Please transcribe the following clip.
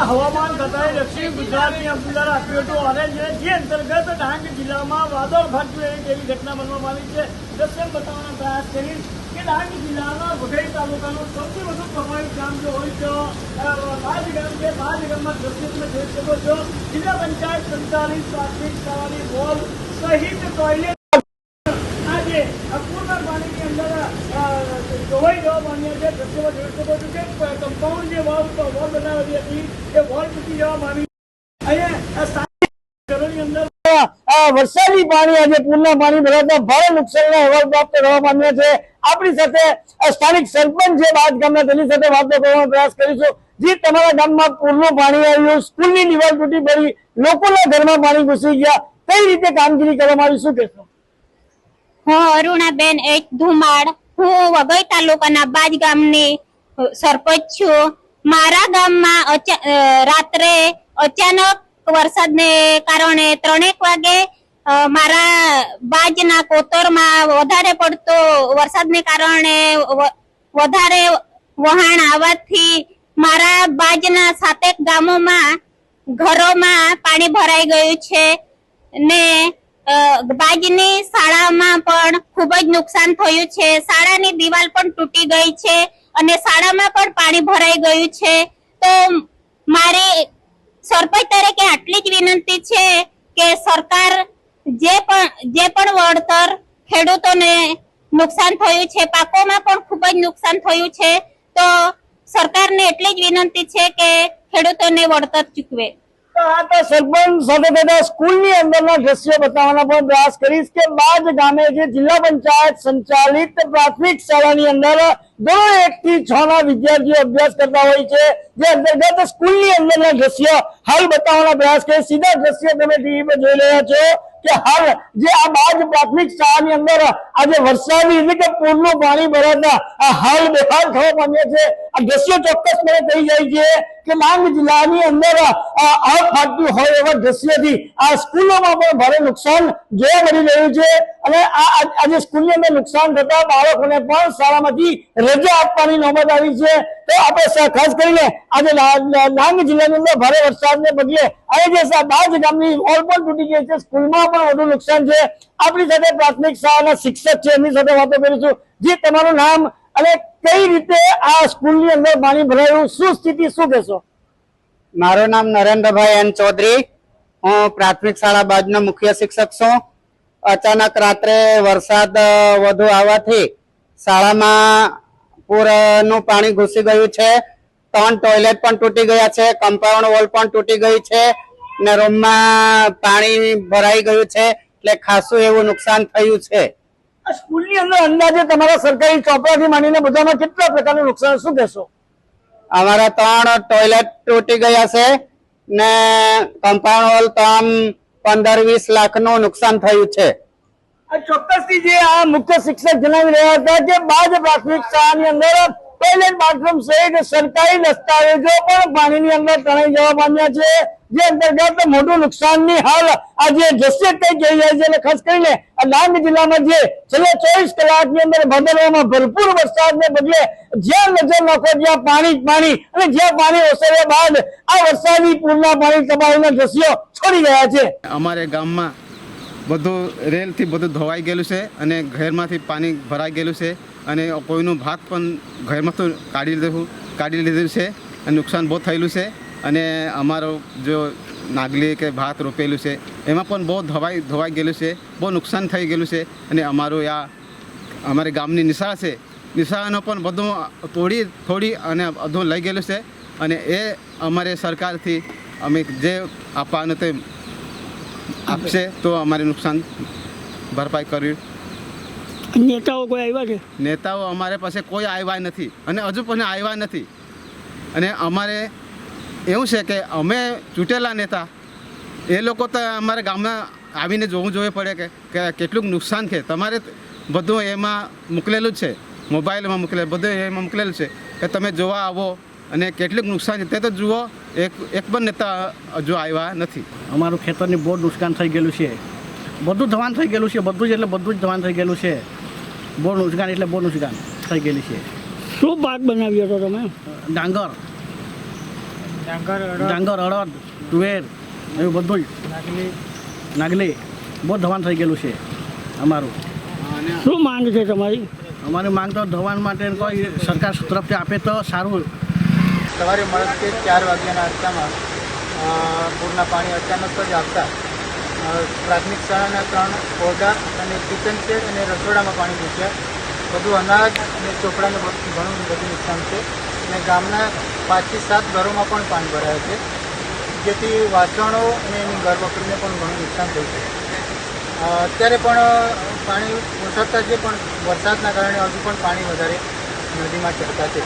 હવામાન ખાતાએ દક્ષિણ ગુજરાતની અંદાજ આપ્યો હતો અને જે અંતર્ગત ડાંગ જિલ્લામાં વાદળ ફાટ્યું એવી ઘટના બનવામાં આવી છે. દ્રશ્ય બતાવવાનો પ્રયાસ કરી કે ડાંગ જિલ્લાના વઘઈ તાલુકાનું સૌથી વધુ પ્રભાવિત ગામ જો હોય તો બાજ ગામ છે. બાજ ગામમાં દ્રશ્ય તમે જોઈ શકો છો. જિલ્લા પંચાયત સંચાલિત પ્રાથમિક શાળાની વોલ સહિત ટોયલેટ આજે પૂરના પાણીની અંદર ધોવાઈ જવા પામ્યા છે. દ્રશ્યમાં જોઈ શકો છો કે કમ્પાઉન્ડ જે વોલ બનાવેલી હતી એ વોલ તૂટી જવા પામી. અહીંયા ઘરોની અંદર વરસાદી પાણી આજે પૂરના પાણી ભરાતા ભારે નુકસાનના અહેવાલ પ્રાપ્ત કરવા પામ્યા છે. આપણી સાથે સ્થાનિક સરપંચ છે બાદ ગામના, તેની સાથે વાતો કરવાનો પ્રયાસ કરીશું. જે તમારા ગામમાં પૂરનું પાણી આવ્યું, સ્કૂલની દિવાલ તૂટી પડી, લોકોના ઘરમાં પાણી ઘૂસી ગયા, કઈ રીતે કામગીરી કરવામાં આવી, શું કહેશો? હું અરુણાબેન એચ ધુમાડ, હું વઘઈ તાલુકાના બાજ ગામની સરપંચ છું. મારા ગામમાં રાત્રે અચાનક વરસાદને કારણે 3 વાગે મારા બાજના કોતરમાં વધારે પડતો વરસાદને કારણે વધારે વહાણ આવવાથી મારા બાજના 7 ગામોમાં ઘરોમાં પાણી ભરાઈ ગયું છે ને બાજની શાળામાં પણ ખૂબ જ નુકસાન થયું છે. શાળાની દિવાલ પણ તૂટી ગઈ છે અને શાળામાં પણ પાણી ભરાઈ ગયું છે. તો મારી સરપંચ તરીકે આટલી જ વિનંતી છે કે સરકાર જે પણ વળતર ખેડૂતોને નુકસાન થયું છે, પાકોમાં પણ ખૂબ જ નુકસાન થયું છે, તો સરકારને એટલી જ વિનંતી છે કે ખેડૂતોને વળતર ચૂકવે. સરપંચ સાથે સ્કૂલની અંદરના દ્રશ્યો બતાવવાના પણ પ્રયાસ કરીશ કે બાજ ગામે જે જિલ્લા પંચાયત સંચાલિત પ્રાથમિક શાળાની અંદર ધોરણ 1 થી 6 ના વિદ્યાર્થીઓ અભ્યાસ કરતા હોય છે. જે અંતર્ગત સ્કૂલની અંદરના દ્રશ્યો હાલ બતાવવાના પ્રયાસ કરીશ. સીધા દ્રશ્ય તમે ટીવી પર જોઈ રહ્યા છો કે હાલ જે આ બાજ પ્રાથમિક શાળાની અંદર આજે વરસાદી એટલે કે પૂરનું પાણી ભરાતા હાલ બેહાલ થવા પામ્યા છે. આ દ્રશ્યો ચોક્કસપણે કહી જાય છે કે ડાંગ જિલ્લાની અંદર આગ ફાટતું હોય એવા દ્રશ્યથી આ સ્કૂલોમાં પણ ભારે નુકસાન જોવા મળી રહ્યું છે. અને આજે સ્કૂલની અંદર નુકસાન થતા બાળકોને પણ શાળામાંથી રજા આપવાની નોબત આવી છે. તો આપણે ખાસ કરીને આજે ડાંગ જિલ્લાની અંદર ભારે વરસાદને પગલે આજે જે બાજ ગામની વોલ પણ તૂટી ગઈ છે, સ્કૂલમાં પણ વધુ નુકસાન છે. આપણી સાથે પ્રાથમિક શાળાના શિક્ષક છે, એમની સાથે વાતો કરીશું. જે તમારું નામ અને કઈ રીતે આ સ્કૂલની અંદર પાણી ભરાયું, શું સ્થિતિ, શું કહેશો? મારું નામ નરેન્દ્રભાઈ એન ચૌધરી, હું પ્રાથમિક શાળા બાજનો મુખ્ય શિક્ષક છું. અચાનક રાત્રે વરસાદ વધુ આવવાથી શાળામાં પૂરનું પાણી ઘૂસી ગયું છે. 3 ટોયલેટ પણ તૂટી ગયા છે, કમ્પાઉન્ડ વોલ પણ તૂટી ગઈ છે ને રૂમમાં પાણી ભરાઈ ગયું છે, એટલે ખાસું એવું નુકસાન થયું છે. સ્કૂલની અંદર અંદાજે તમારા સરકારી ચોપડાથી માંડીને બધામાં કેટલા પ્રકારનું નુકસાન, શું કહેશો? અમારા 3 ટોયલેટ તૂટી ગયા છે ને કમ્પાઉન્ડ વોલ તો આમ 15-20 લાખનું નુકસાન થયું છે. ચોક્કસથી જે આ મુખ્ય શિક્ષક જણાવી રહ્યા હતા કે બાજ પ્રાથમિક શાળાની અંદર ટોયલેટ, બાથરૂમ સહિત સરકારી દસ્તાવેજો પણ પાણીની અંદર તણાઈ જવા પામ્યા છે. જે અંતર્ગત મોટું નુકસાનની હાલ આજે દ્રશ્ય કઈ જઈ જાય છે. અને ખાસ કરીને ડાંગ જિલ્લામાં જે છેલ્લા 24 કલાકની અંદર ભાદરવામાં ભરપૂર વરસાદને પગલે જ્યાં નજર નાખો જ્યાં પાણી પાણી અને જ્યાં પાણી ઓસર્યા બાદ આ વરસાદી પૂરના પાણી તબાહીના દ્રશ્યો છોડી રહ્યા છે. અમારે ગામમાં બધું રેલથી બધું ધોવાઈ ગયેલું છે અને ઘરમાંથી પાણી ભરાઈ ગયેલું છે અને કોઈનું ભાગ પણ ઘરમાંથી કાઢી લીધું છે અને નુકસાન બહુ થયેલું છે. અને અમારો જો નાગલી કે ભાત રોપેલું છે એમાં પણ બહુ ધોવાઈ ગયેલું છે, બહુ નુકસાન થઈ ગયેલું છે. અને અમારું અમારી ગામની નિશાળ છે, નિશાળનો પણ બધું થોડી અને બધું લઈ ગયેલું છે. અને એ અમારે સરકારથી અમે જે આપવાનું તે આપશે તો અમારે નુકસાન ભરપાઈ કર્યું. નેતાઓ કોઈ આવ્યા છે? નેતાઓ અમારે પાસે કોઈ આવ્યા નથી અને હજુ પણ આવ્યા નથી. અને અમારે એવું છે કે અમે ચૂંટેલા નેતા એ લોકો તો અમારા ગામમાં આવીને જોવું પડે કે કેટલું નુકસાન છે. તમારે બધું એમાં મોકલેલું જ છે, મોબાઈલમાં બધું એમાં મોકલેલું છે કે તમે જોવા આવો અને કેટલું નુકસાન છે તે તો જુઓ. એક પણ નેતા હજુ આવ્યા નથી. અમારું ખેતરની બહુ નુકસાન થઈ ગયેલું છે, બધું ધવાન થઈ ગયેલું છે, બધું જ ધવાન થઈ ગયેલું છે. બહુ નુકસાન થઈ ગયેલી છે. શું પાક બનાવ્યો હતો તમે? ડાંગર. ડાંગર અડદ તુવેર એવું બધું જ નાગલી બહુ ધોવાણ થઈ ગયેલું છે અમારું. શું માંગ છે તમારી? અમારી માંગ તો ધોવાણ માટે કોઈ સરકાર તરફથી આપે તો સારું. સવારે મળે 4 વાગ્યાના અરસામાં પૂરના પાણી અચાનક જ આવતા પ્રાથમિક શાળાના 3 ઓરડા અને કિચન શેડ અને રસોડામાં પાણી ઘૂસ્યા. બધું અનાજ અને ચોપડાને ઘણું બધું નુકસાન છે અને ગામના 5 થી 7 ઘરોમાં પણ પાણી ભરાયા છે, જેથી વાસણો અને એની ઘર વખરીને પણ ઘણું નુકસાન થયું છે. અત્યારે પણ પાણી ઓસરતા છે, પણ વરસાદના કારણે હજુ પણ પાણી વધારે નદીમાં ચડતા છે.